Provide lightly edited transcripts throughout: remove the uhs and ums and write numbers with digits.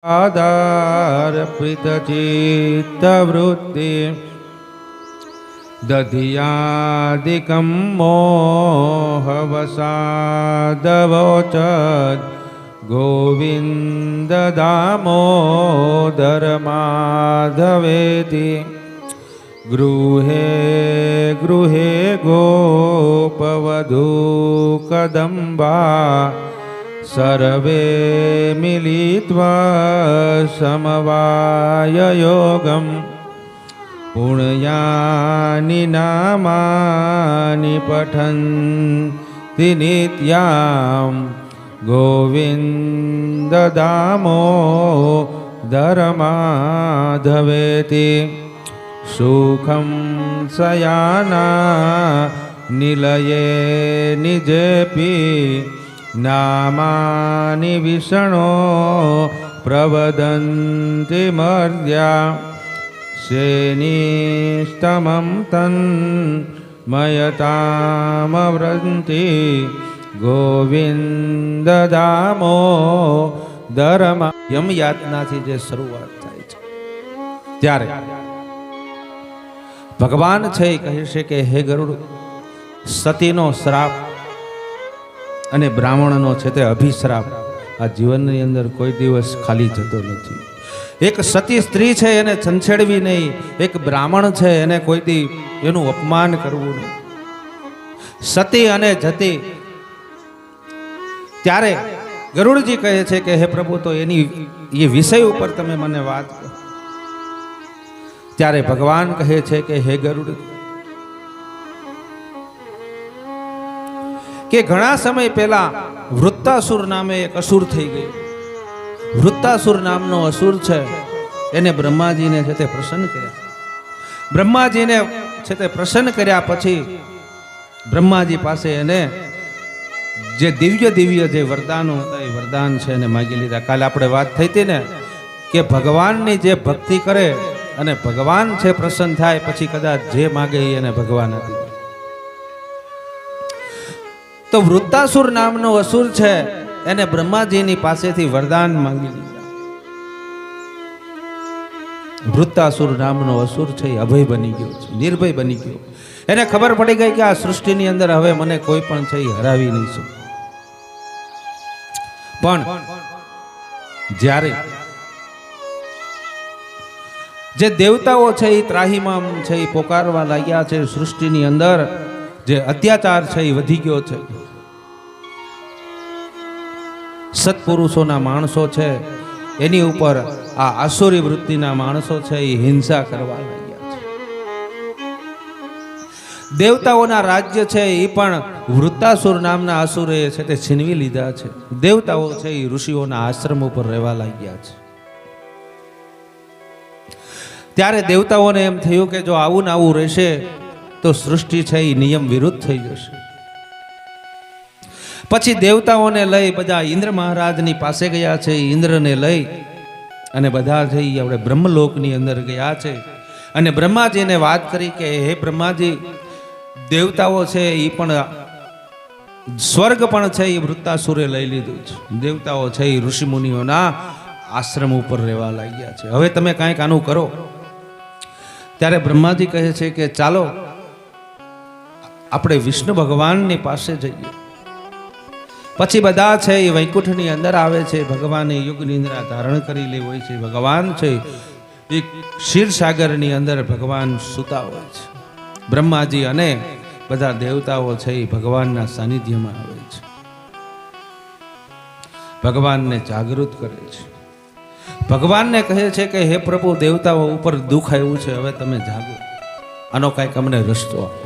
આધાર પ્રીતચિત્તવૃત્તિ દધિયાદિકં મોહવસાદવોચદ ગોવિંદ દામોદર માધવેતિ ગૃહે ગૃહે ગોપવધૂ કદંબા સર્વે મિલિત્વા સમવાય યોગમ પુણ્યાનિ નામાનિ પઠન્તિ નિત્યામ ગોવિંદ દામોદર માધવેતિ સુખમ સયાના નિલયે નિજેપી નામાનિ વિષ્ણો પ્રવદન્તિ મર્યા શેનિષ્ટમં તન મયતામવ્રંતિ ગોવિંદ દામોદર યમ યાતનાથી જે શરૂઆત થાય છે ત્યારે ભગવાન છે એ કહે છે કે હે ગરુડ, સતીનો શ્રાપ અને બ્રાહ્મણનો છે તે અભિશ્રાપ આ જીવનની અંદર કોઈ દિવસ ખાલી જતો નથી. એક સતી સ્ત્રી છે એને છંછેડવી નહીં, એક બ્રાહ્મણ છે એને કોઈ દી એનું અપમાન કરવું નહીં. સતી અને જતી ત્યારે ગરુડજી કહે છે કે હે પ્રભુ, તો એની એ વિષય ઉપર તમે મને વાત કરો. ત્યારે ભગવાન કહે છે કે હે ગરુડ, કે ઘણા સમય પહેલા વૃત્તાસુર નામે એક અસુર થઈ ગયો. વૃત્તાસુર નામનો અસુર છે એને બ્રહ્માજીને છે તે પ્રસન્ન કર્યા. બ્રહ્માજીને છે તે પ્રસન્ન કર્યા પછી બ્રહ્માજી પાસે એને જે દિવ્ય જે વરદાનો હતા એ વરદાન છે એને માગી લીધા. કાલે આપણે વાત થઈ હતી ને કે ભગવાનની જે ભક્તિ કરે અને ભગવાન છે પ્રસન્ન થાય પછી કદાચ જે માગે એને ભગવાન આપી દે. તો વૃત્તાસુર નામનો અસુર છે એને બ્રહ્માજીની પાસેથી વરદાન માંગી લીધા. વૃત્તાસુર નામનો અસુર છે એ અભય બની ગયો છે, નિર્ભય બની ગયો. એને ખબર પડી ગઈ કે આ સૃષ્ટિની અંદર હવે મને કોઈ પણ છે એ હરાવી નહીં શકે. પણ જ્યારે જે દેવતાઓ છે એ ત્રાહીમામ છે એ પોકારવા લાગ્યા છે, સૃષ્ટિની અંદર જે અત્યાચાર છે એ વધી ગયો છે, સત્પુરુષોના માણસો છે એની ઉપર આ આસુરી વૃત્તિના માણસો છે એ હિંસા કરવા લાગ્યા છે. દેવતાઓના રાજ્ય છે એ પણ વૃત્તાસુર નામના અસુરે છે તે છીનવી લીધા છે. દેવતાઓ છે એ ઋષિઓના આશ્રમ ઉપર રહેવા લાગ્યા છે. ત્યારે દેવતાઓને એમ થયું કે જો આવું ને આવું રહેશે તો સૃષ્ટિ છે એ નિયમ વિરુદ્ધ થઈ જશે. પછી દેવતાઓને લઈ બધા ઇન્દ્ર મહારાજની પાસે ગયા છે. ઇન્દ્રને લઈ અને બધા છે એ આપણે બ્રહ્મલોકની અંદર ગયા છે અને બ્રહ્માજીને વાત કરી કે હે બ્રહ્માજી, દેવતાઓ છે એ પણ સ્વર્ગ પણ છે એ વૃત્તાસુરે લઈ લીધું છે. દેવતાઓ છે એ ઋષિ મુનિઓના આશ્રમ ઉપર રહેવા લાગ્યા છે. હવે તમે કાંઈક આનું કરો. ત્યારે બ્રહ્માજી કહે છે કે ચાલો આપણે વિષ્ણુ ભગવાનની પાસે જઈએ. પછી બધા છે એ વૈકુંઠની અંદર આવે છે. ભગવાને યુગ નિંદ્રા ધારણ કરેલી હોય છે. ભગવાન છે એ ક્ષીરસાગરની અંદર ભગવાન સૂતા હોય છે. બ્રહ્માજી અને બધા દેવતાઓ છે એ ભગવાનના સાનિધ્યમાં આવે છે, ભગવાનને જાગૃત કરે છે. ભગવાનને કહે છે કે હે પ્રભુ, દેવતાઓ ઉપર દુઃખ આવ્યું છે, હવે તમે જાગો, આનો કાંઈક અમને રસ્તો આપો.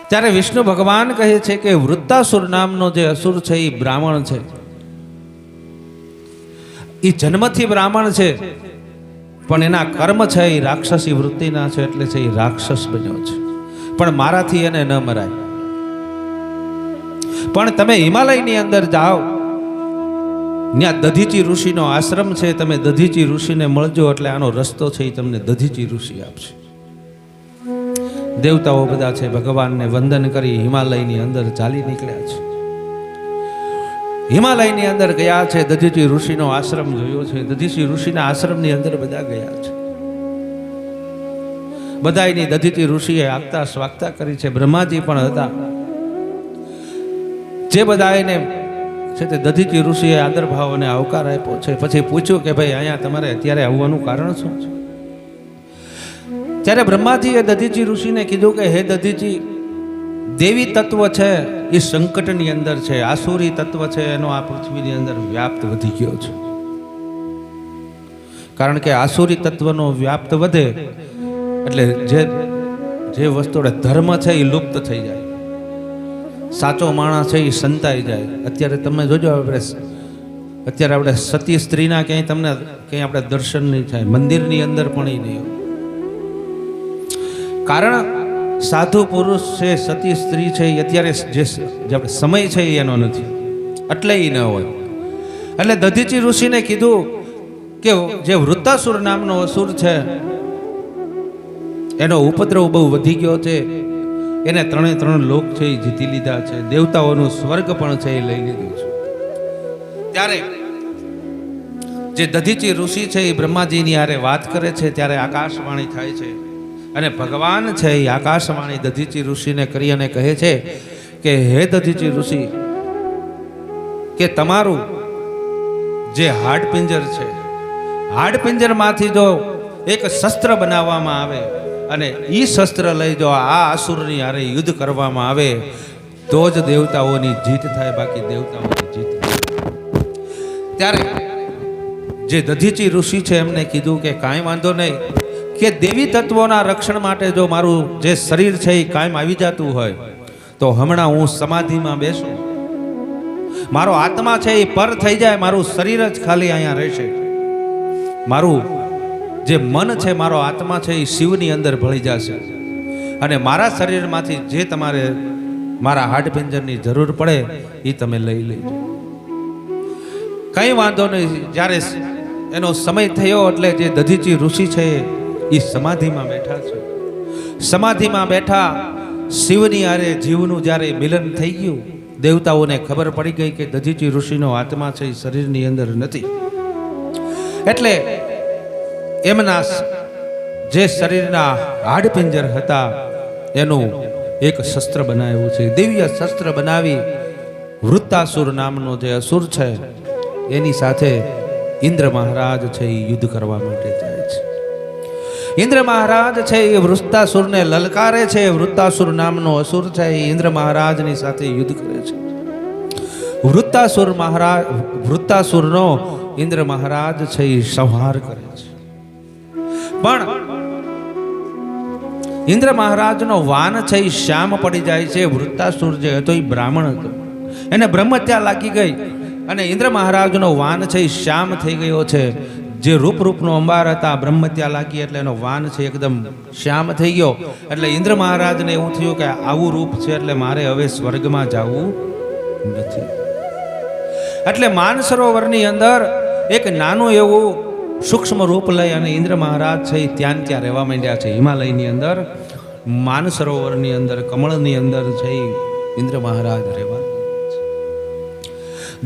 ત્યારે વિષ્ણુ ભગવાન કહે છે કે વૃત્તાસુર નામનો જે અસુર છે એ બ્રાહ્મણ છે, એ જન્મથી બ્રાહ્મણ છે પણ એના કર્મ છે એ રાક્ષસી વૃત્તિના છે, એટલે છે એ રાક્ષસ બન્યો છે. પણ મારાથી એને ન મરાય. પણ તમે હિમાલયની અંદર જાઓ, ત્યાં દધીચી ઋષિનો આશ્રમ છે, તમે દધીચી ઋષિને મળજો એટલે આનો રસ્તો છે એ તમને દધીચી ઋષિ આપશે. દેવતાઓ બધા છે ભગવાનને વંદન કરી હિમાલયની અંદર ચાલી નીકળ્યા છે. હિમાલયની અંદર ગયા છે, દધીચી ઋષિનો આશ્રમ જોયો છે. દધીચી ઋષિના આશ્રમની અંદર બધા ગયા છે. બધાયની દધીચી ઋષિએ આગતા સ્વાગતા કરી છે. બ્રહ્માજી પણ હતા. જે બધાને છે તે દધીચી ઋષિએ આદર ભાવ અને આવકાર આપ્યો છે. પછી પૂછ્યું કે ભાઈ અહીંયા તમારે અત્યારે આવવાનું કારણ શું છે? ત્યારે બ્રહ્માજીએ દધીચી ઋષિને કીધું કે હે દધીચી, દેવી તત્વ છે એ સંકટની અંદર છે, આસુરી તત્વ છે એનો આ પૃથ્વીની અંદર વ્યાપ્ત વધી ગયો છે. કારણ કે આસુરી તત્વનો વ્યાપ્ત વધે એટલે જે વસ્તુનો ધર્મ છે એ લુપ્ત થઈ જાય, સાચો માણસ છે એ સંતાઈ જાય. અત્યારે તમે જોજો, અત્યારે આપણે સતી સ્ત્રીના ક્યાંય તમને ક્યાંય આપણે દર્શન નહીં થાય, મંદિરની અંદર પણ એ નહીં. કારણ સાધુ પુરુષ છે, સતી સ્ત્રી છે, એ અત્યારે જે આપણે સમય છે એનો નથી, એટલે એ ન હોય. એટલે દધીચી ઋષિને કીધું કે જે વૃત્તાસુર નામનો અસુર છે એનો ઉપદ્રવ બહુ વધી ગયો છે. એને 3 લોક છે એ જીતી લીધા છે, દેવતાઓનું સ્વર્ગ પણ છે એ લઈ લીધું છે. ત્યારે જે દધીચી ઋષિ છે એ બ્રહ્માજીની હારે વાત કરે છે ત્યારે આકાશવાણી થાય છે. અને ભગવાન છે એ આકાશવાણી દધીચી ઋષિને કરી અને કહે છે કે હે દધીચી ઋષિ, કે તમારું જે હાડપિંજર છે, હાડપિંજરમાંથી જો એક શસ્ત્ર બનાવવામાં આવે અને એ શસ્ત્ર લઈ જો આ આસુરની હારે યુદ્ધ કરવામાં આવે તો જ દેવતાઓની જીત થાય, બાકી દેવતાઓની જીત થાય. ત્યારે જે દધીચી ઋષિ છે એમને કીધું કે કાંઈ વાંધો નહીં, કે દેવી તત્વોના રક્ષણ માટે જો મારું જે શરીર છે એ કાયમ આવી જતું હોય તો હમણાં હું સમાધિમાં બેસું, મારો આત્મા છે એ પર થઈ જાય, મારું શરીર જ ખાલી અહીંયા રહેશે, મારું જે મન છે, મારો આત્મા છે એ શિવની અંદર ભળી જશે અને મારા શરીરમાંથી જે તમારે મારા હાડપિંજરની જરૂર પડે એ તમે લઈ લેજો. કંઈ વાંધો નહીં. જ્યારે એનો સમય થયો એટલે જે દધીચી ઋષિ છે એ સમાધિમાં બેઠા છે. સમાધિમાં બેઠા શિવની હારે જીવનું જ્યારે મિલન થઈ ગયું, દેવતાઓને ખબર પડી ગઈ કે દધીચી ઋષિનો આત્મા છે એ શરીરની અંદર નથી. એટલે એમના જે શરીરના હાડપિંજર હતા એનું એક શસ્ત્ર બનાવ્યું છે. દિવ્ય શસ્ત્ર બનાવી વૃત્તાસુર નામનો જે અસુર છે એની સાથે ઇન્દ્ર મહારાજ છે એ યુદ્ધ કરવા માટે જાય છે. ઇન્દ્ર મહારાજ છે એ વૃત્તાસુરને લલકારે છે. વૃત્તાસુર નામનો અસુર છે એ ઇન્દ્ર મહારાજની સાથે યુદ્ધ કરે છે. વૃત્તાસુરનો ઇન્દ્ર મહારાજ છે એ સંહાર કરે છે. પણ ઇન્દ્ર મહારાજનો વાન છે એ શ્યામ પડી જાય છે. વૃત્તાસુર જે હતો એ બ્રાહ્મણ હતો, એને બ્રહ્મત્યા લાગી ગઈ અને ઇન્દ્ર મહારાજનો વાન છે એ શ્યામ થઈ ગયો છે. જે રૂપનો અંબાર હતા, બ્રહ્મત્યા લાગી એટલે એનો વાન છે એકદમ શ્યામ થઈ ગયો. એટલે ઇન્દ્ર મહારાજને એવું થયું કે આવું રૂપ છે એટલે મારે હવે સ્વર્ગમાં જવું નથી. એટલે માનસરોવરની અંદર એક નાનું એવું સૂક્ષ્મ રૂપ લઈ અને ઇન્દ્ર મહારાજ છે એ ત્યાં રહેવા માંડ્યા છે. હિમાલયની અંદર માનસરોવરની અંદર કમળની અંદર છે ઇન્દ્ર મહારાજ રહેવા.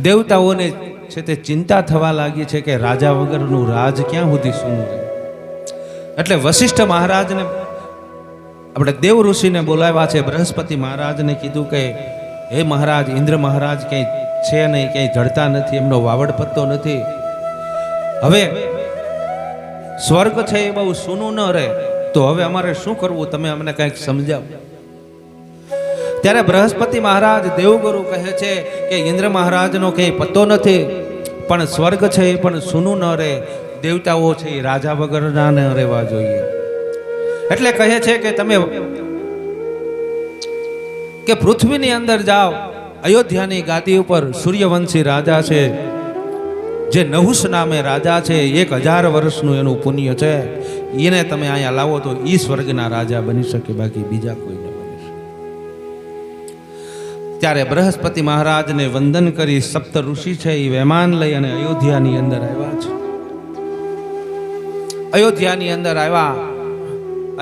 દેવતાઓને છે તે ચિંતા થવા લાગી છે કે રાજા વગરનું રાજ ક્યાં સુધી સૂનું રહે. એટલે વશિષ્ઠ મહારાજને આપણે દેવ ઋષિને બોલાવ્યા છે. બૃહસ્પતિ મહારાજને કીધું કે હે મહારાજ, ઇન્દ્ર મહારાજ ક્યાંય છે નહીં, ક્યાંય જડતા નથી, એમનો વાવડ પત્તો નથી. હવે સ્વર્ગ છે એ બહુ સૂનું ન રહે તો હવે અમારે શું કરવું, તમે અમને કંઈક સમજાવો. ત્યારે બૃહસ્પતિ મહારાજ દેવગુરુ કહે છે કે ઇન્દ્ર મહારાજનો કંઈ પત્તો નથી, પણ સ્વર્ગ છે એ પણ સૂનું ન રહે, દેવતાઓ છે એ રાજા વગરના ન રહેવા જોઈએ. એટલે કહે છે કે તમે કે પૃથ્વીની અંદર જાઓ, અયોધ્યાની ગાદી ઉપર સૂર્યવંશી રાજા છે જે નહુષ નામે રાજા છે, 1000 વર્ષનું એનું પુણ્ય છે, એને તમે અહીંયા લાવો તો એ સ્વર્ગના રાજા બની શકે, બાકી બીજા કોઈ ન બની શકે. ત્યારે બૃહસ્પતિ મહારાજને વંદન કરી સપ્ત ઋષિ છે એ વહેમાન લઈ અને અયોધ્યાની અંદર આવ્યા છે. અયોધ્યાની અંદર આવ્યા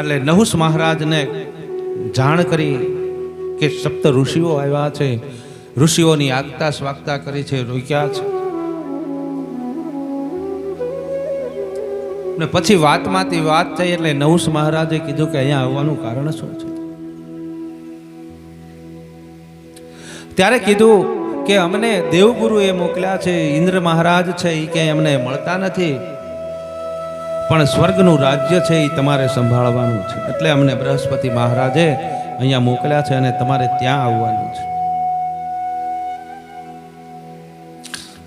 એટલે નહુષ મહારાજને જાણ કરી કે સપ્ત ઋષિઓ આવ્યા છે ઋષિઓની આગતા સ્વાગતા કરી છે, રોક્યા છે. ને પછી વાતમાંથી વાત થઈ એટલે નહુસ મહારાજે કીધું કે અહીંયા આવવાનું કારણ શું છે? ત્યારે કીધું કે અમને દેવગુરુએ મોકલ્યા છે, ઇન્દ્ર મહારાજ છે એ કે અમને મળતા નથી, પણ સ્વર્ગનું રાજ્ય છે એ તમારે સંભાળવાનું છે, એટલે અમને બૃહસ્પતિ મહારાજે અહીંયા મોકલ્યા છે અને તમારે ત્યાં આવવાનું છે.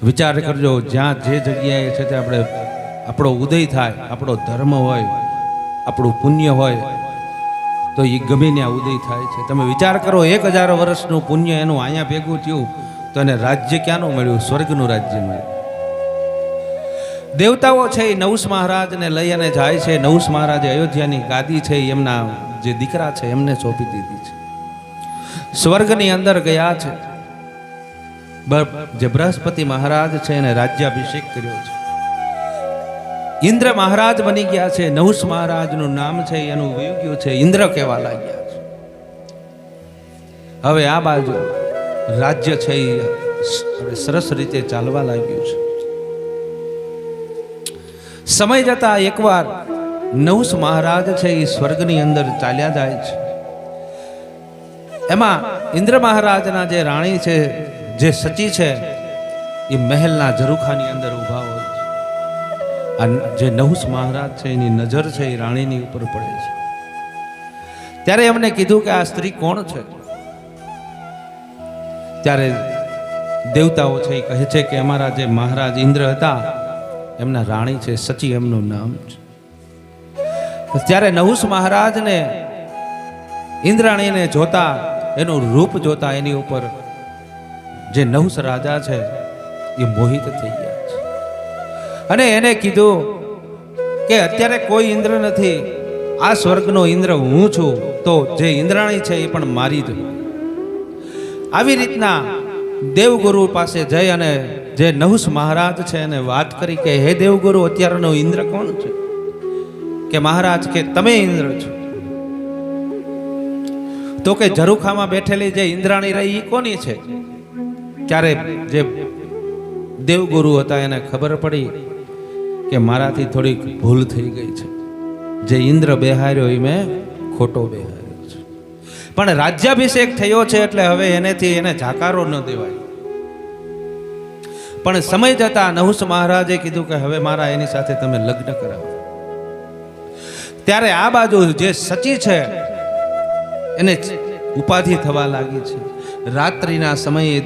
વિચાર કરજો, જ્યાં જે જગ્યાએ છે તે આપણે આપણો ઉદય થાય, આપણો ધર્મ હોય, આપણું પુણ્ય હોય તો એ ગમે ત્યાં ઉદય થાય છે. તમે વિચાર કરો, 1000 વર્ષનું પુણ્ય એનું અહીંયા ભેગું થયું તો એને રાજ્ય ક્યાંનું મળ્યું? સ્વર્ગનું રાજ્ય મળ્યું. દેવતાઓ છે એ નહુસ મહારાજને લઈ અને જાય છે. નહુસ મહારાજે અયોધ્યાની ગાદી છે એમના જે દીકરા છે એમને સોંપી દીધી છે. સ્વર્ગની અંદર ગયા છે. જે બૃહસ્પતિ મહારાજ છે એને રાજ્યાભિષેક કર્યો છે. ઇન્દ્ર મહારાજ બની ગયા છે. નહુસ મહારાજનું નામ છે એનું વયું ગયું છે, ઇન્દ્ર કહેવા લાગ્યા છે. હવે આ બાજુ રાજ્ય છે એ સરસ રીતે ચાલવા લાગ્યું છે. સમય જતા એકવાર નહુસ મહારાજ છે એ સ્વર્ગની અંદર ચાલ્યા જાય છે. એમાં ઇન્દ્ર મહારાજના જે રાણી છે, જે સચી છે, એ મહેલના ઝરૂખાની અંદર ઊભા હોય છે. આ જે નહુસ મહારાજ છે એની નજર છે એ રાણીની ઉપર પડે છે. ત્યારે એમને કીધું કે આ સ્ત્રી કોણ છે? ત્યારે દેવતાઓ છે એ કહે છે કે અમારા જે મહારાજ ઇન્દ્ર હતા એમના રાણી છે, સચી એમનું નામ છે. ત્યારે નહુસ મહારાજને ઇન્દ્રાણીને જોતા, એનું રૂપ જોતા એની ઉપર જે નહુસ રાજા છે એ મોહિત થઈ ગયા છે. અને એને કીધું કે અત્યારે કોઈ ઇન્દ્ર નથી, આ સ્વર્ગનો ઇન્દ્ર હું છું, તો જે ઇન્દ્રાણી છે એ પણ મારી જ. આવી રીતના દેવગુરુ પાસે જઈ અને જે નહુસ મહારાજ છે એને વાત કરી કે હે દેવગુરુ, અત્યારનો ઇન્દ્ર કોણ છે? કે મહારાજ કે તમે ઇન્દ્ર છો. તો કે ઝરૂખામાં બેઠેલી જે ઇન્દ્રાણી રહી એ કોની છે? ત્યારે જે દેવગુરુ હતા એને ખબર પડી કે મારાથી થોડીક ભૂલ થઈ ગઈ છે, જે ઇન્દ્ર બેહાર્યો એ મેં ખોટો બેહાર્યો છે. પણ રાજ્યાભિષેક થયો છે એટલે હવે એનેથી એને જાકારો ન દેવાય. પણ સમય જતા નહુસ મહારાજે કીધું કે હવે મારા એની સાથે તમે લગ્ન કરાવો. ત્યારે આ બાજુ જે સચી છે એને ઉપાધિ થવા લાગી છે. રાત્રિના સમયે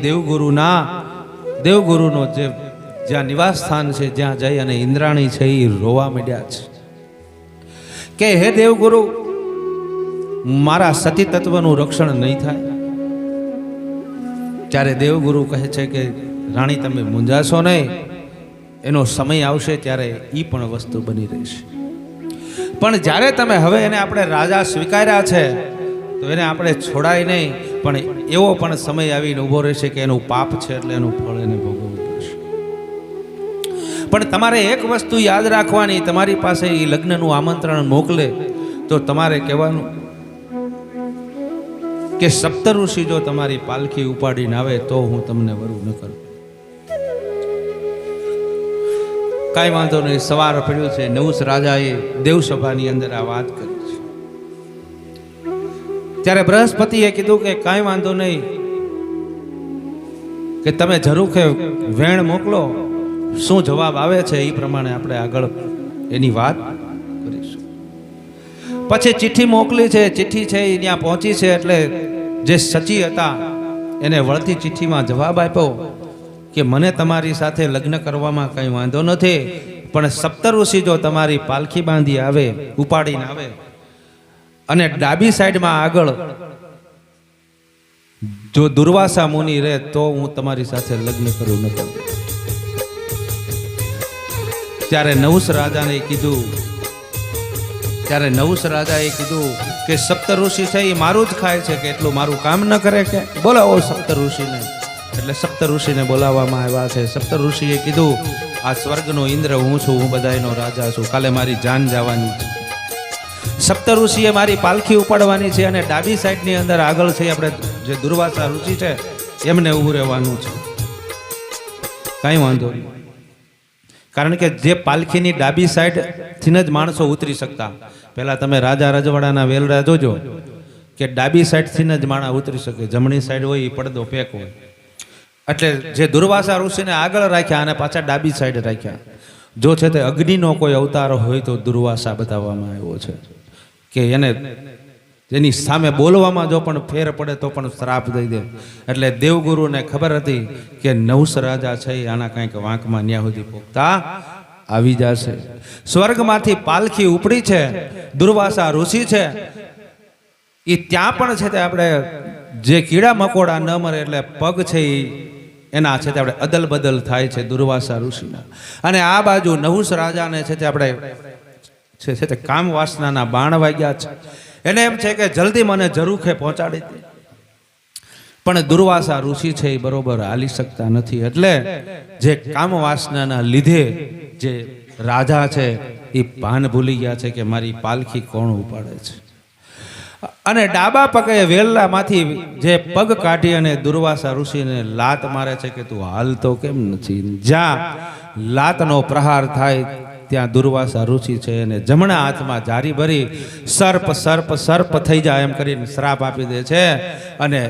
દેવગુરુનો જે જ્યાં નિવાસ સ્થાન છે જ્યાં જઈ અને ઇન્દ્રાણી છે એ રોવા માંડ્યા છે કે હે દેવગુરુ, મારા સતી તત્વનું રક્ષણ નહીં થાય. ત્યારે દેવગુરુ કહે છે કે રાણી તમે મૂંઝાશો નહીં, એનો સમય આવશે ત્યારે એ પણ વસ્તુ બની રહેશે. પણ જ્યારે તમે હવે એને આપણે રાજા સ્વીકાર્યા છે તો એને આપણે છોડાય નહીં, પણ એવો પણ સમય આવીને ઊભો રહેશે કે એનું પાપ છે એટલે એનું ફળ એને ભોગવવું પડશે. પણ તમારે એક વસ્તુ યાદ રાખવાની, તમારી પાસે એ લગ્નનું આમંત્રણ મોકલે તો તમારે કહેવાનું કે સપ્તઋષિ જો તમારી પાલખી ઉપાડીને આવે તો હું તમને વરુ ન કરું. કાંઈ વાંધો નહીં, સવાર પડ્યું છે. નહુસ રાજાએ દેવસભાની અંદર આ વાત કરી છે. ત્યારે બૃહસ્પતિએ કીધું કે કાંઈ વાંધો નહીં, કે તમે ઝરૂખે વેણ મોકલો, શું જવાબ આવે છે એ પ્રમાણે આપણે આગળ એની વાત કરીશું. પછી ચિઠ્ઠી મોકલી છે. ચિઠ્ઠી છે એ ત્યાં પહોંચી છે એટલે જે સચી હતા એને વળતી ચિઠ્ઠીમાં જવાબ આપ્યો કે મને તમારી સાથે લગ્ન કરવામાં કંઈ વાંધો નથી, પણ સપ્તઋષિ જો તમારી પાલખી બાંધી આવે, ઉપાડીને આવે અને ડાબી સાઈડમાં આગળ જો દુર્વાસા મુનિ રહે તો હું તમારી સાથે લગ્ન કરું ન કરું. ત્યારે નહુસ રાજાએ કીધું કે સપ્તઋષિ છે એ મારું જ ખાય છે કે એટલું મારું કામ ન કરે કે બોલાવો સપ્તઋષિને. એટલે સપ્તઋષિને બોલાવવામાં આવ્યા છે. સપ્તઋષિએ કીધું આ સ્વર્ગનો ઇન્દ્ર હું છું, હું બધાયનો રાજા છું, કાલે મારી જાન જવાની છે. સપ્તઋષિએ મારી પાલખી ઉપાડવાની છે અને ડાબી સાઈડની અંદર આગળ છે આપણે જે દુર્વાસા ઋષિ છે એમને ઊભું રહેવાનું છે, કાંઈ વાંધો નહીં. કારણ કે જે પાલખીની ડાબી સાઈડથી જ માણસો ઉતરી શકતા. પહેલાં તમે રાજા રજવાડાના વેલરા જોજો કે ડાબી સાઈડથી જ માણસ ઉતરી શકે, જમણી સાઈડ હોય એ પડદો પેક હોય. એટલે જે દુર્વાસા ઋષિને આગળ રાખ્યા અને પાછા ડાબી સાઈડ રાખ્યા. જો છે તે અગ્નિનો કોઈ અવતાર હોય તો દુર્વાસા બતાવવામાં આવ્યો છે કે એને એની સામે બોલવામાં જો પણ ફેર પડે તો પણ શ્રાપ દઈ દે. એટલે દેવગુરુને ખબર હતી કે નવસ રાજા છે આના કંઈક વાંકમાં ન્યા સુધી પોગતા આવી જશે. સ્વર્ગમાંથી પાલખી ઉપડી છે, દુર્વાસા ઋષિ છે એ ત્યાં પણ છે તે આપણે જે કીડા મકોડા ન મરે એટલે પગ છે એના છે તે આપણે અદલ બદલ થાય છે દુર્વાસા ઋષિના. અને આ બાજુ નહુસ રાજાને છે તે આપણે છે તે કામ વાસનાના બાણ વાગ્યા છે. એને એમ છે કે જલ્દી મને ઝરૂખે પહોંચાડી દે, પણ દુર્વાસા ઋષિ છે એ બરોબર હાલી શકતા નથી. એટલે જે કામ વાસનાના લીધે જે રાજા છે એ ભાન ભૂલી ગયા છે કે મારી પાલખી કોણ ઉપાડે છે. અને ડાબા પગે વેલામાંથી જે પગ કાઢી અને દુર્વાસા ઋષિને લાત મારે છે કે તું હાલતો કેમ નથી. જ્યાં લાતનો પ્રહાર થાય ત્યાં દુર્વાસા ઋષિ છે અને જમણા હાથમાં જારી ભરી સર્પ સર્પ સર્પ થઈ જાય એમ કરીને શ્રાપ આપી દે છે. અને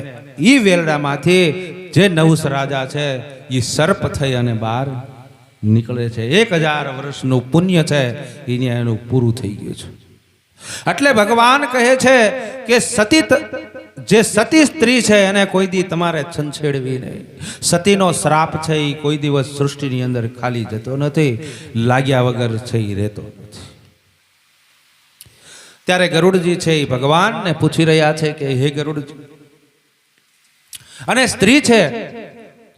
ઈ વેલડામાંથી જે નહુસ રાજા છે એ સર્પ થઈ અને બહાર નીકળે છે. 1000 વર્ષનું પુણ્ય છે અહીંયા એનું પૂરું થઈ ગયું છે. એટલે ભગવાન કહે છે કે સતી સ્ત્રી છે એને કોઈ દી તમારે છંછેડવી નહીં. સતીનો શ્રાપ છે એ કોઈ દિવસ સૃષ્ટિની અંદર ખાલી જતો નથી, લાગ્યા વગર છે એ રહેતો નથી. ત્યારે ગરુડજી છે એ ભગવાનને પૂછી રહ્યા છે કે હે ગરુડજી, અને સ્ત્રી છે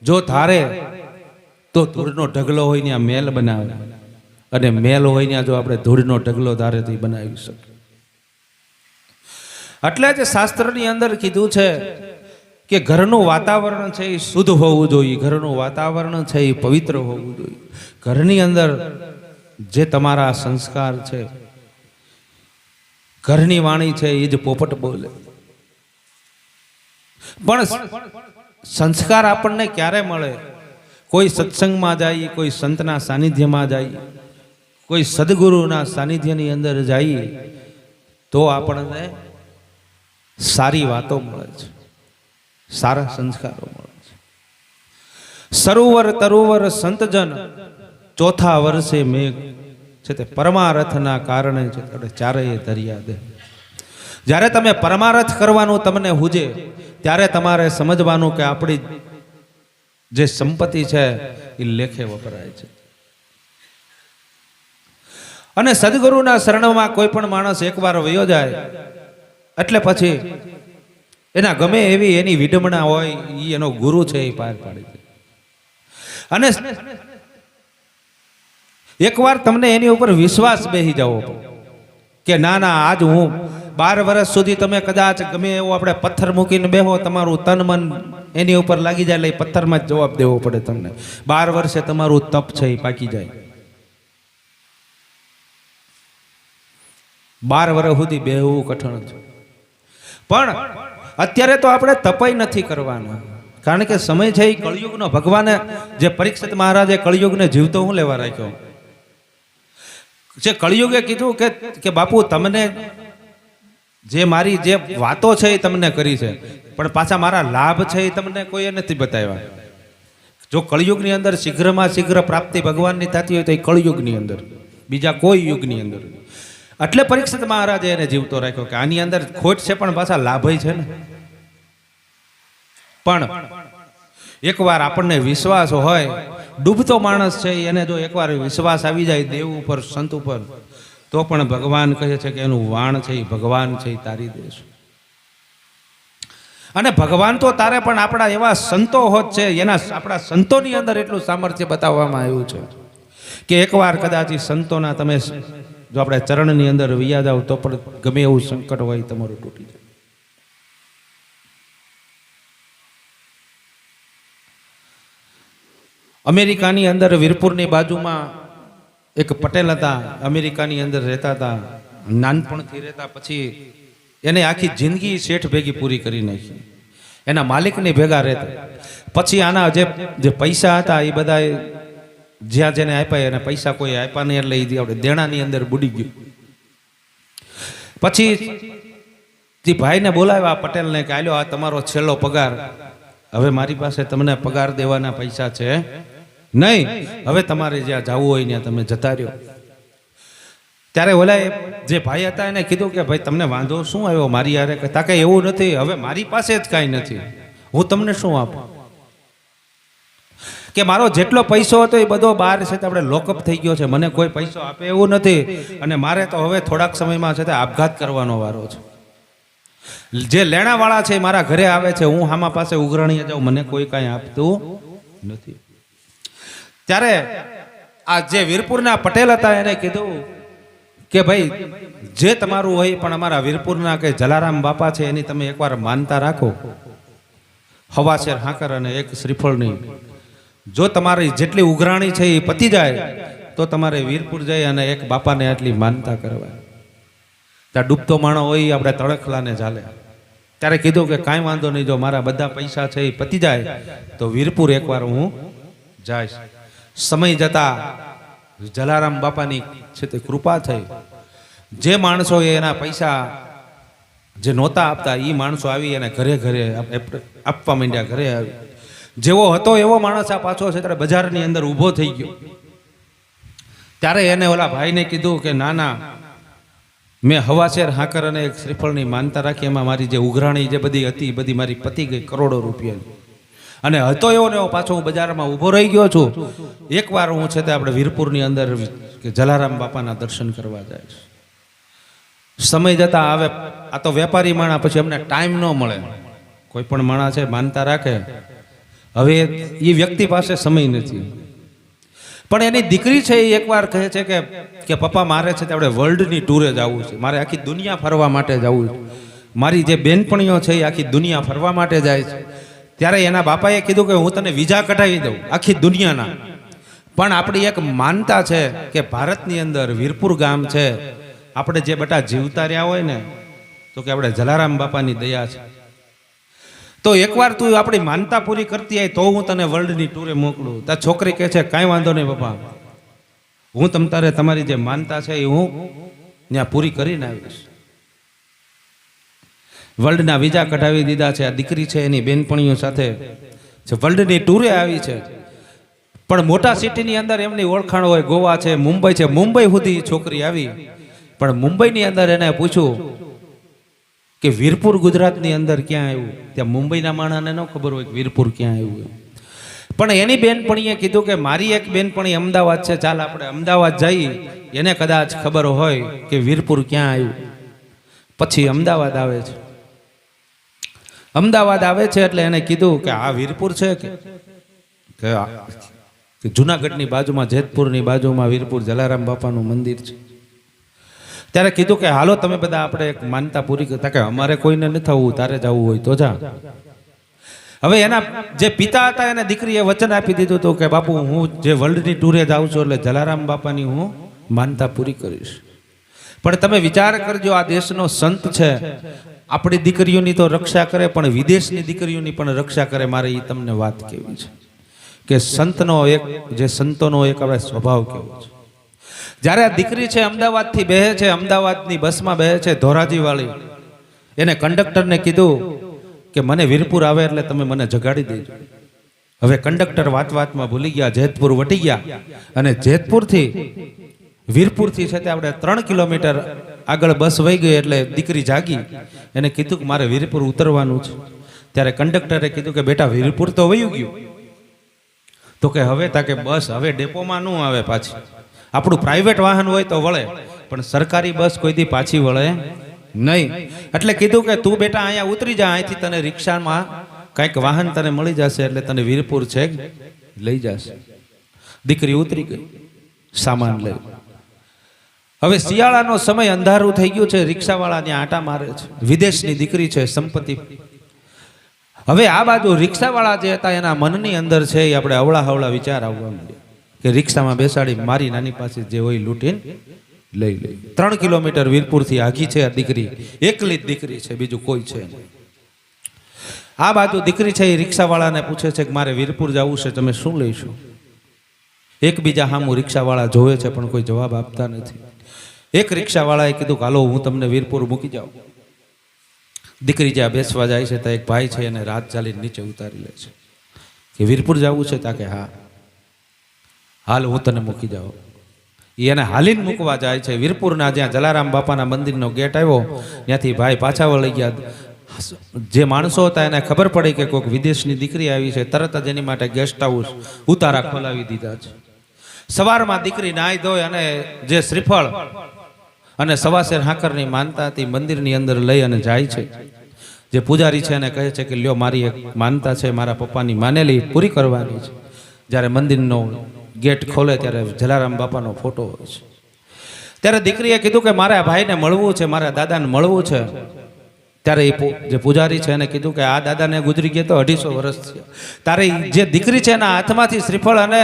જો ધારે તો ધૂળનો ઢગલો હોય ત્યાં મેલ બનાવે, અને મેલ હોય ત્યાં જો આપણે ધૂળનો ઢગલો ધારે તો બનાવી શકીએ. એટલે જ શાસ્ત્રની અંદર કીધું છે કે ઘરનું વાતાવરણ છે એ શુદ્ધ હોવું જોઈએ, ઘરનું વાતાવરણ છે એ પવિત્ર હોવું જોઈએ. ઘરની અંદર જે તમારા સંસ્કાર છે, ઘરની વાણી છે એ જ પોપટ બોલે. પણ સંસ્કાર આપણને ક્યારે મળે? કોઈ સત્સંગમાં જઈએ, કોઈ સંતના સાનિધ્યમાં જઈએ, કોઈ સદગુરુના સાનિધ્યની અંદર જઈએ તો આપણને સારી વાતો મળે છે, સારા સંસ્કારો મળે છે. સરોવર તરોવર સંતજન ચોથા વર્ષે મેઘ છે તે પરમારથના કારણે છે તે ચારેય દરિયા દે. જ્યારે તમે પરમારથ કરવાનું તમને હુજે ત્યારે તમારે સમજવાનું કે આપણી જે સંપત્તિ છે એ લેખે વપરાય છે. અને સદગુરુના શરણમાં કોઈ પણ માણસ એકવાર વયો જાય એટલે પછી એના ગમે એવી એની વિડંબણા હોય એ એનો ગુરુ છે એ પાર પાડી દે. અને એકવાર તમને એની ઉપર વિશ્વાસ બેસી જવો કે ના ના આજ હું 12 વર્ષ સુધી તમે કદાચ ગમે એવો આપણે પથ્થર મૂકીને બેહો, તમારું તન મન એની ઉપર લાગી જાય એટલે એ પથ્થરમાં જ જવાબ દેવો પડે તમને. 12 વર્ષે તમારું તપ છે એ પાકી જાય. 12 વર્ષ સુધી બેહવું કઠણ છે. પણ અત્યારે તો આપણે તપય નથી કરવાના, કારણ કે સમય છે એ કળિયુગનો. ભગવાને જે પરીક્ષિત મહારાજે કળિયુગને જીવતો હું લેવા રાખ્યો. જે કળિયુગે કીધું કે બાપુ તમને જે મારી જે વાતો છે એ તમને કરી છે, પણ પાછા મારા લાભ છે એ તમને કોઈએ નથી બતાવ્યા. જો કળિયુગની અંદર શીઘ્રમાં શીઘ્ર પ્રાપ્તિ ભગવાનની થતી હોય તો એ કળિયુગની અંદર, બીજા કોઈ યુગની અંદર. એટલે પરીક્ષિત મહારાજે એને જીવતો રાખ્યો કે આની અંદર ખોટ છે પણ પાછા લાભય છે ને. પણ એકવાર આપણને વિશ્વાસ હોય, ડૂબતો માણસ છે એને જો એકવાર વિશ્વાસ આવી જાય દેવ ઉપર, સંત ઉપર, તો પણ ભગવાન કહે છે કે એનું વાણ છે એ ભગવાન છે એ તારી દેશ. અને ભગવાન તો તારે, પણ આપણા એવા સંતો હોત છે, એના આપણા સંતોની અંદર એટલું સામર્થ્ય બતાવવામાં આવ્યું છે કે એકવાર કદાચ સંતોના તમે જો આપણે ચરણની અંદર વૈયા જાવ તો પણ ગમે એવું સંકટ હોય તમારું તૂટી જાય. અમેરિકાની અંદર વીરપુરની બાજુમાં એક પટેલ હતા, અમેરિકાની અંદર રહેતા હતા, નાનપણથી રહેતા, પછી એને આખી જિંદગી શેઠ ભેગી પૂરી કરી નાખી. એના માલિકની ભેગા રહેતો. પછી આના જે પૈસા હતા એ બધા જ્યાં જેને આપ્યા એને પૈસા કોઈ આપ્યા નહીં એટલે એ આપણે દેણાની અંદર બુડી ગયું. પછી જે ભાઈને બોલાવ્યા પટેલને કે આલ્યો આ તમારો છેલ્લો પગાર, હવે મારી પાસે તમને પગાર દેવાના પૈસા છે નહીં, હવે તમારે જ્યાં જવું હોય ત્યાં તમે જતા રહ્યો. ત્યારે ઓલા જે ભાઈ હતા એને કીધું કે ભાઈ તમને વાંધો શું આવ્યો મારી યારે? કે તાકે એવું નથી, હવે મારી પાસે જ કાંઈ નથી, હું તમને શું આપું? કે મારો જેટલો પૈસો હતો એ બધો બહાર છે આપણે લોકઅપ થઈ ગયો છે, મને કોઈ પૈસો આપે એવું નથી, અને મારે તો હવે થોડાક સમયમાં છે તે આપઘાત કરવાનો વારો છે. જે લેણાવાળા છે મારા ઘરે આવે છે, હું આમાં પાસે ઉઘરાણીએ જાઉં, મને કોઈ કાંઈ આપતું નથી. ત્યારે આ જે વીરપુરના પટેલ હતા એને કીધું કે ભાઈ જે તમારું હોય પણ અમારા વીરપુરના કે જલારામ બાપા છે એની તમે એકવાર માનતા રાખો, હવાશેર હાકર અને એક શ્રીફળની. જો તમારી જેટલી ઉઘરાણી છે એ પતી જાય તો તમારે વીરપુર જઈ અને એક બાપાને આટલી માનતા કરવા. ત્યાં ડૂબતો માણો હોય આપણે તળખલાને ચાલે. ત્યારે કીધું કે કાંઈ વાંધો નહીં, જો મારા બધા પૈસા છે એ પતી જાય તો વીરપુર એકવાર હું જઈશ. સમય જતા જલારામ બાપાની છે તે કૃપા થઈ. જે માણસો એના પૈસા જે નહોતા આપતા એ માણસો આવી અને ઘરે ઘરે આપવા માંડ્યા. ઘરે આવી જેવો હતો એવો માણસ આ પાછો છે ત્યારે બજારની અંદર ઊભો થઈ ગયો. ત્યારે એને ઓલા ભાઈને કીધું કે ના ના, મેં હવાશેર હાકર અને એક શ્રીફળની માનતા રાખી, એમાં મારી જે ઉઘરાણી જે બધી હતી એ બધી મારી પતી ગઈ કરોડો રૂપિયાની, અને હતો એવો ને એવો પાછો હું બજારમાં ઊભો રહી ગયો છું. એકવાર હું છે તે આપણે વીરપુરની અંદર કે જલારામ બાપાના દર્શન કરવા જાય. સમય જતા આવે આ તો વેપારી માણા, પછી અમને ટાઈમ ન મળે. કોઈ પણ માણા છે માનતા રાખે, હવે એ વ્યક્તિ પાસે સમય નથી. પણ એની દીકરી છે એ એકવાર કહે છે કે પપ્પા મારે છે તે આપણે વર્લ્ડની ટૂરે જવું છે, મારે આખી દુનિયા ફરવા માટે જવું છે. મારી જે બેનપણીઓ છે એ આખી દુનિયા ફરવા માટે જાય છે. ત્યારે એના બાપાએ કીધું કે હું તને વિઝા કઢાવી દઉં આખી દુનિયાના, પણ આપણી એક માનતા છે કે ભારતની અંદર વીરપુર ગામ છે, આપણે જે બેટા જીવતા રહ્યા હોય ને તો કે આપણે જલારામ બાપાની દયા છે, તો એકવાર તું આપણી માનતા પૂરી કરતી હોય તો હું તને વર્લ્ડની ટૂરે મોકલું. તાર છોકરી કહે છે કાંઈ વાંધો નહીં પપ્પા, હું તારે તમારી જે માનતા છે એ હું ત્યાં પૂરી કરીને આવીશ. વર્લ્ડના વિઝા કઢાવી દીધા છે. આ દીકરી છે એની બેનપણીઓ સાથે વર્લ્ડની ટૂરે આવી છે. પણ મોટા સિટીની અંદર એમની ઓળખાણ હોય, ગોવા છે, મુંબઈ છે, મુંબઈ સુધી છોકરી આવી. પણ મુંબઈની અંદર એને પૂછ્યું કે વીરપુર ગુજરાતની અંદર ક્યાં આવ્યું? ત્યાં મુંબઈના માણસને ન ખબર હોય કે વીરપુર ક્યાં આવ્યું. પણ એની બેનપણીએ કીધું કે મારી એક બેનપણી અમદાવાદ છે, ચાલ આપણે અમદાવાદ જઈએ, એને કદાચ ખબર હોય કે વીરપુર ક્યાં આવ્યું. પછી અમદાવાદ આવે છે. અમદાવાદ આવે છે એટલે એને કીધું કે આ વીરપુર છે કે જુનાગઢની બાજુમાં, જેતપુરની બાજુમાં વીરપુર જલારામ બાપાનું મંદિર છે. ત્યારે કીધું કે હાલો તમે બધા આપણે એક માનતા પૂરી કરતા, કે અમારે કોઈને નથી થવું, તારે જવું હોય તો જા. હવે એના જે પિતા હતા એને દીકરીએ વચન આપી દીધું હતું કે બાપુ હું જે વર્લ્ડની ટૂરે જાઉં છું એટલે જલારામ બાપાની હું માનતા પૂરી કરીશ. પણ તમે વિચાર કરજો, આ દેશનો સંત છે, આપણી દીકરીઓની તો રક્ષા કરે પણ વિદેશની દીકરીઓની પણ રક્ષા કરે. મારે એ તમને વાત કેવી છે કે સંતનો એક જે સંતોનો એક આપણે સ્વભાવ કેવો છે. જ્યારે આ દીકરી છે અમદાવાદથી બેહે છે, અમદાવાદની બસમાં બેહે છે ધોરાજી વાળી, એને કંડક્ટરને કીધું કે મને વીરપુર આવે એટલે તમે મને જગાડી દેજો. હવે કંડક્ટર વાતમાં ભૂલી ગયા, જેતપુર વટી ગયા, અને જેતપુરથી વીરપુરથી છે તે આપણે 3 કિલોમીટર આગળ બસ વહી ગઈ એટલે દીકરી જાગી. એને કીધું કે મારે વીરપુર ઉતરવાનું છે. ત્યારે કંડક્ટરે કીધું કે બેટા વીરપુર તો વયું ગયું. તો કે હવે તાકે બસ હવે ડેપોમાં ન આવે પાછી. આપણું પ્રાઇવેટ વાહન હોય તો વળે, પણ સરકારી બસ કોઈ દી પાછી વળે નહીં. એટલે કીધું કે તું બેટા અહીંયા ઉતરી જા, અહીંથી તને રિક્ષામાં કંઈક વાહન તને મળી જશે એટલે તને વીરપુર છે લઈ જશે. દીકરી ઉતરી ગઈ સામાન લઈ. હવે શિયાળાનો સમય, અંધારું થઈ ગયું છે, રિક્ષાવાળા ત્યાં આટા મારે છે, વિદેશની દીકરી છે, સંપત્તિ. હવે આ બાજુ રિક્ષાવાળા જે હતા એના મનની અંદર છે એ આપણે અવળા હવળા વિચાર આવવા માંડ્યા કે રિક્ષામાં બેસાડી મારી નાની પાસે જે હોય લૂંટીને લઈ લઈ. 3 કિલોમીટર વીરપુરથી આઘી છે આ દીકરી, એકલી જ દીકરી છે, બીજું કોઈ છે નહીં. આ બાજુ દીકરી છે એ રિક્ષાવાળાને પૂછે છે કે મારે વીરપુર જવું છે, તમે શું લઈશું? એકબીજા સામું રિક્ષાવાળા જોવે છે પણ કોઈ જવાબ આપતા નથી. એક રિક્ષાવાળાએ કીધું કે હાલો હું તમને વીરપુર મૂકી જાઉં. દીકરી જ્યાં બેસવા જાય છે ત્યાં એક ભાઈ છે એને રાત ચાલીને નીચે ઉતારી લે છે કે વીરપુર જવું છે? તા કે હા, હાલ હું તને મૂકી જાઉં. એને હાલીને મૂકવા જાય છે. વીરપુરના જ્યાં જલારામ બાપાના મંદિરનો ગેટ આવ્યો ત્યાંથી ભાઈ પાછા વળી ગયા. જે માણસો હતા એને ખબર પડી કે કોઈક વિદેશની દીકરી આવી છે, તરત જ એની માટે ગેસ્ટ હાઉસ ઉતારા ખોલાવી દીધા છે. સવારમાં દીકરી નાહી ધોઈ અને જે શ્રીફળ અને સવાસેર હાકરની માનતા હતી મંદિરની અંદર લઈ અને જાય છે. જે પૂજારી છે એને કહે છે કે લ્યો મારી એક માનતા છે, મારા પપ્પાની માનેલી પૂરી કરવાની છે. જ્યારે મંદિરનો ગેટ ખોલે ત્યારે જલારામ બાપાનો ફોટો હોય છે. ત્યારે દીકરીએ કીધું કે મારા ભાઈને મળવું છે, મારા દાદાને મળવું છે. ત્યારે એ જે પૂજારી છે એને કીધું કે આ દાદાને ગુજરી ગયા તો 250 વર્ષ થયા. તારે જે દીકરી છે એના હાથમાંથી શ્રીફળ અને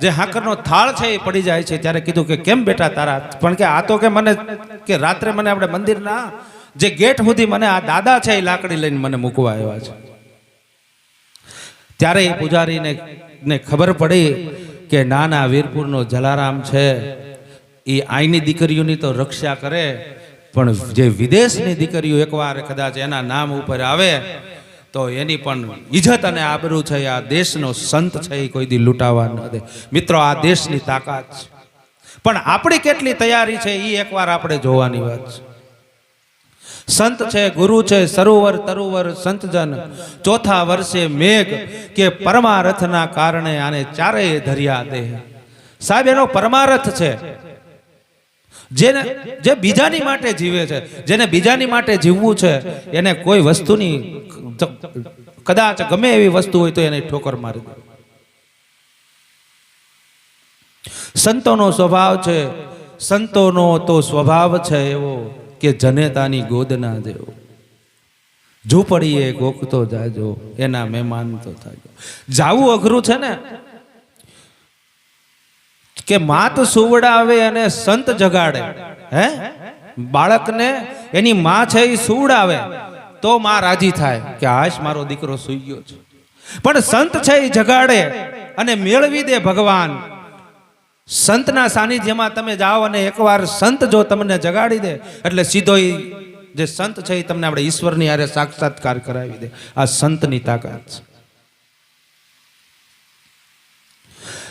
જે હાકરનો થાળ છે એ પડી જાય છે. ત્યારે કીધું કે કેમ બેટા તારા, પણ કે આ તો કે મને કે રાત્રે મને આપણે મંદિરના જે ગેટ સુધી મને આ દાદા છે એ લાકડી લઈને મને મૂકવા આવ્યા છે. ત્યારે એ પૂજારીને ખબર પડી કે નાના વીરપુરનો જલારામ છે એ આઈની દીકરીઓની તો રક્ષા કરે, પણ જે વિદેશની દીકરીઓ એકવાર કદાચ એના નામ ઉપર આવે તો એની પણ ઇજ્જત અને આબરૂ છે. આ દેશનો સંત છે એ કોઈ દી લૂંટાવા ન દે. મિત્રો, આ દેશની તાકાત છે, પણ આપણી કેટલી તૈયારી છે એ એકવાર આપણે જોવાની વાત છે. સંત છે, ગુરુ છે, સરોવર તરુવર સંતજન, ચોથા વર્ષે મેઘ કે પરમારથના કારણે આને ચારેય ધર્યા દે. સાહેબ, એનો પરમારથ છે. જે બીજાની માટે જીવે છે, જેને બીજાની માટે જીવવું છે, એને કોઈ વસ્તુની કદાચ ગમે એવી વસ્તુ હોય તો એને ઠોકર મારી દે. સંતોનો સ્વભાવ છે, સંતોનો તો સ્વભાવ છે એવો કે જનેતાની ગોદ ના દેવો. ઝૂંપડીએ ગોખતો જાજો, એના મહેમાન તો થાજો. જાવું અઘરું છે ને, કે માત સુવડાવે અને સંત જગાડે. હે, બાળકને એની માં છે એ સુવડાવે તો માં રાજી થાય કે હાશ મારો દીકરો સૂઈ ગયો છે. પણ સંત છે એ જગાડે અને મેળવી દે ભગવાન. સંતના સાનિધ્યમાં તમે જાઓ અને એકવાર સંત જો તમને જગાડી દે એટલે સીધો જે સંત છે એ તમને આપણે ઈશ્વરની હારે સાક્ષાત્કાર કરાવી દે. આ સંતની તાકાત છે.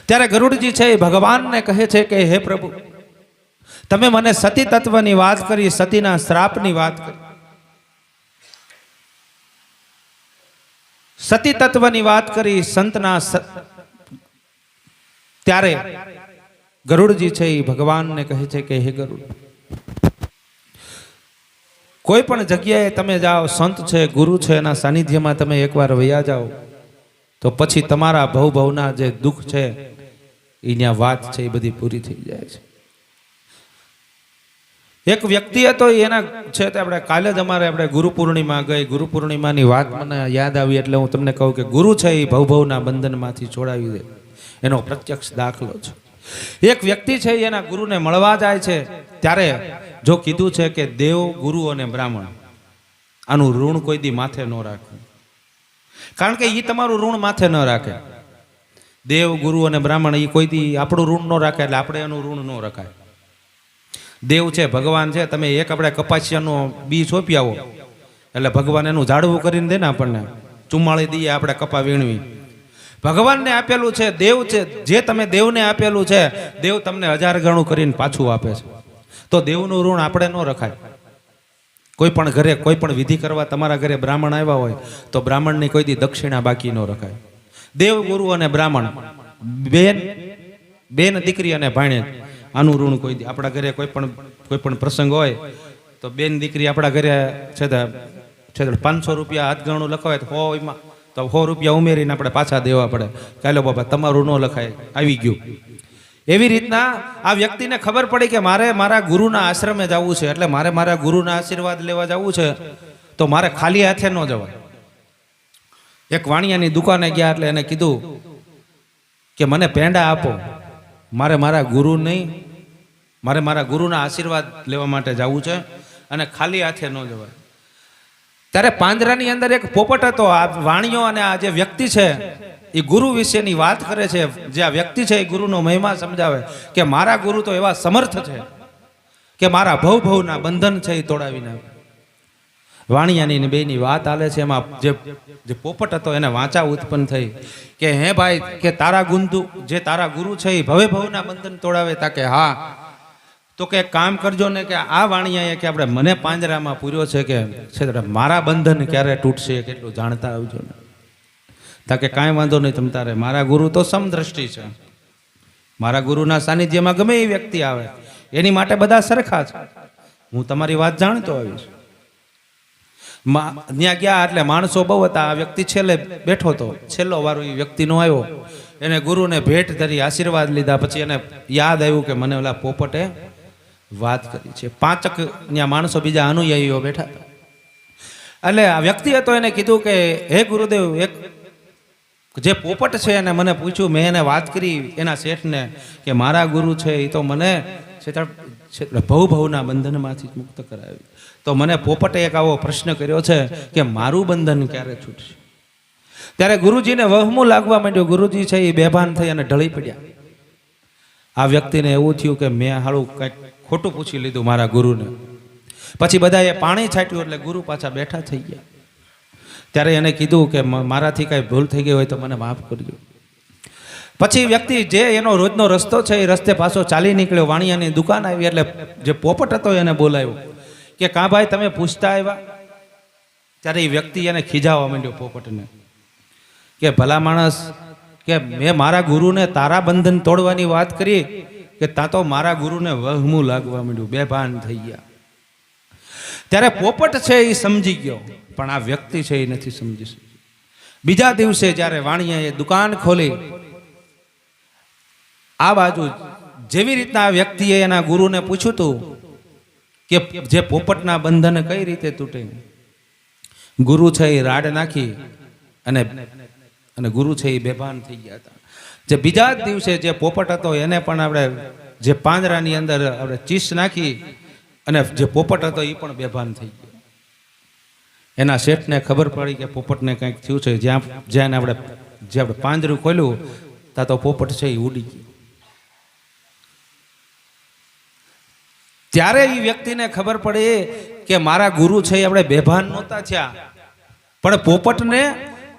ત્યારે ગરુડજી છે એ ભગવાનને કહે છે કે હે પ્રભુ, તમે મને સતી તત્વની વાત કરી, સતીના શ્રાપની વાત કરી, સતી તત્વની વાત કરી, સંતના ત્યારે ગરુડજી છે એ ભગવાનને કહે છે કે હે ગરુડ, કોઈ પણ જગ્યાએ તમે જાઓ, સંત છે, ગુરુ છે, એના સાનિધ્યમાં તમે એકવાર વયા જાઓ તો પછી તમારા ભવના જે દુઃખ છે એની વાત છે એ બધી પૂરી થઈ જાય છે. એક વ્યક્તિ હતો, એના છે તે આપણે કાલે જ આપણે ગુરુ પૂર્ણિમા ગઈ. ગુરુ પૂર્ણિમાની વાત મને યાદ આવી એટલે હું તમને કહું કે ગુરુ છે એ ભવના બંધનમાંથી છોડાવી દે, એનો પ્રત્યક્ષ દાખલો છે. એક વ્યક્તિ છે એના ગુરુને મળવા જાય છે. ત્યારે જો કીધું છે કે દેવ, ગુરુ અને બ્રાહ્મણ આનું ઋણ કોઈ દી માથે ન રાખે, કારણ કે એ તમારું ઋણ માથે ન રાખે. દેવ, ગુરુ અને બ્રાહ્મણ એ કોઈ દી આપણું ઋણ ન રાખે એટલે આપણે એનું ઋણ ન રખાય. દેવ છે, ભગવાન છે, તમે એક આપણે કપાસિયાનો બી સોંપી આવો એટલે ભગવાન એનું ઝાડવું કરીને દે ને, આપણને ચુમ્માળી દઈએ આપણે કપા વીણવી. ભગવાનને આપેલું છે, દેવ છે, જે તમે દેવને આપેલું છે દેવ તમને 1000 ગણું કરીને પાછું આપે છે. તો દેવનું ઋણ આપણે ન રખાય. કોઈ પણ ઘરે કોઈ પણ વિધિ કરવા તમારા ઘરે બ્રાહ્મણ આવ્યા હોય તો બ્રાહ્મણની કોઈ દી દક્ષિણા બાકી ન રખાય. દેવ, ગુરુ અને બ્રાહ્મણ, બેન દીકરી અને ભાણેજ, આનું ઋણ કોઈ દી આપણા ઘરે કોઈ પણ પ્રસંગ હોય તો બેન દીકરી આપણા ઘરે છે 500 રૂપિયા હાથ ગણું લખાવે તો 100 રૂપિયા ઉમેરીને આપણે પાછા દેવા પડે. ચાલો બાબા તમારું ન લખાય, આવી ગયું. એવી રીતના આ વ્યક્તિને ખબર પડી કે મારે મારા ગુરુના આશ્રમે જવું છે, એટલે મારે મારા ગુરુના આશીર્વાદ લેવા જવું છે તો મારે ખાલી હાથે ન જવાય. એક વાણિયાની દુકાને ગયા એટલે એને કીધું કે મને પેંડા આપો, મારે મારા ગુરુ નહીં, મારે મારા ગુરુના આશીર્વાદ લેવા માટે જવું છે અને ખાલી હાથે ન જવાય. ત્યારે પાંજરાની અંદર એક પોપટ હતો. આ વાણિયો અને આ જે વ્યક્તિ છે એ ગુરુ વિશેની વાત કરે છે. જે આ વ્યક્તિ છે એ ગુરુનો મહિમા સમજાવે કે મારા ગુરુ તો એવા સમર્થ છે કે મારા ભવના બંધન છે એ તોડાવીને. વાણિયાની બેની વાત આલે છે. એમાં જે પોપટ હતો એને વાંચા ઉત્પન્ન થઈ કે હે ભાઈ કે તારા ગુંતુ જે તારા ગુરુ છે એ ભવના બંધન તોડાવે. તા કે હા, તો કે કામ કરજો ને કે આ વાણિયાએ કે આપણે મને પાંજરામાં પૂર્યો છે કે મારા બંધન ક્યારે તૂટશે કેટલું જાણતા આવજો ને. તા કે કાંઈ વાંધો નહીં તમ તારે, મારા ગુરુ તો સમદ્રષ્ટિ છે. મારા ગુરુના સાનિધ્યમાં ગમે એ વ્યક્તિ આવે એની માટે બધા સરખા છે. હું તમારી વાત જાણતો આવીશ. ત્યાં ગયા એટલે માણસો બહુ હતા. આ વ્યક્તિ છેલ્લે બેઠો હતો. છેલ્લો વારો એ વ્યક્તિનો આવ્યો. એને ગુરુને ભેટ ધરી આશીર્વાદ લીધા. પછી એને યાદ આવ્યું કે મને ઓલા પોપટે વાત કરી છે. 5 ત્યાં માણસો બીજા અનુયાયીઓ બેઠા હતા. એટલે આ વ્યક્તિ હતો એને કીધું કે હે ગુરુદેવ, એક જે પોપટ છે એને મને પૂછ્યું, મેં એને વાત કરી એના શેઠને કે મારા ગુરુ છે એ તો મને ભવના બંધનમાંથી મુક્ત કરાવી. તો મને પોપટે એક આવો પ્રશ્ન કર્યો છે કે મારું બંધન ક્યારે છૂટશે. ત્યારે ગુરુજીને વહમું લાગવા માંડ્યું. ગુરુજી છે એ બેભાન થઈ અને ઢળી પડ્યા. આ વ્યક્તિને એવું થયું કે મેં હાળું કંઈક ખોટું પૂછી લીધું મારા ગુરુને. પછી બધાએ પાણી છાંટ્યું એટલે ગુરુ પાછા બેઠા થઈ ગયા. ત્યારે એને કીધું કે મારાથી કાંઈ ભૂલ થઈ ગઈ હોય તો મને માફ કરજો. પછી વ્યક્તિ જે એનો રોજનો રસ્તો છે એ રસ્તે પાછો ચાલી નીકળ્યો. વાણિયાની દુકાન આવી એટલે જે પોપટ હતો એને બોલાવ્યો કે કાં ભાઈ તમે પૂછતા આવ્યા. ત્યારે એ વ્યક્તિ એને ખીજાવા માંડ્યો પોપટને કે ભલા માણસ, કે મેં મારા ગુરુને તારા બંધન તોડવાની વાત કરી કે તા તો મારા ગુરુને વહમું લાગવા માંડ્યું, બેભાન થઈ ગયા. ત્યારે પોપટ છે એ સમજી ગયો, પણ આ વ્યક્તિ છે એ નથી સમજી શક્યો. બીજા દિવસે જ્યારે વાણિયાએ દુકાન ખોલી, આ બાજુ જેવી રીતના આ વ્યક્તિએ એના ગુરુને પૂછ્યું હતું કે જે પોપટના બંધન કઈ રીતે તૂટે, ગુરુ છે એ રાડ નાખી અને ગુરુ છે એ બેભાન થઈ ગયા હતા. જે બીજા જ દિવસે જે પોપટ હતો એને પણ આપણે જે પાંજરાની અંદર આપણે ચીસ નાખી અને જે પોપટ હતો એ પણ બેભાન થઈ ગયો. એના શેઠને ખબર પડી કે પોપટને કંઈક થયું છે. જ્યાં આપણે પાંજરું ખોલ્યું ત્યાં તો પોપટ છે એ ઉડી ગયો. ત્યારે એ વ્યક્તિને ખબર પડી કે મારા ગુરુ છે એ આપણે બેભાન નહોતા થયા, પણ પોપટને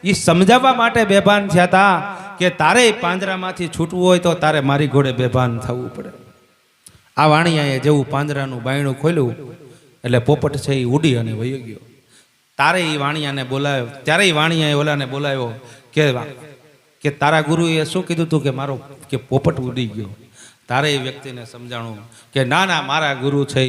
એ સમજાવવા માટે બેભાન થયા હતા કે તારે પાંજરામાંથી છૂટવું હોય તો તારે મારી ઘોડે બેભાન થવું પડે. આ વાણિયાએ જેવું પાંજરાનું બાયણું ખોલ્યું એટલે પોપટ છે એ ઉડી અને વહી ગયો. તારે એ વાણિયાને બોલાવ્યો. ત્યારે એ વાણિયાએ ઓલાને બોલાવ્યો કે તારા ગુરુએ શું કીધું તું કે મારો કે પોપટ ઉડી ગયો. તારે એ વ્યક્તિને સમજાણું કે ના ના, મારા ગુરુ છે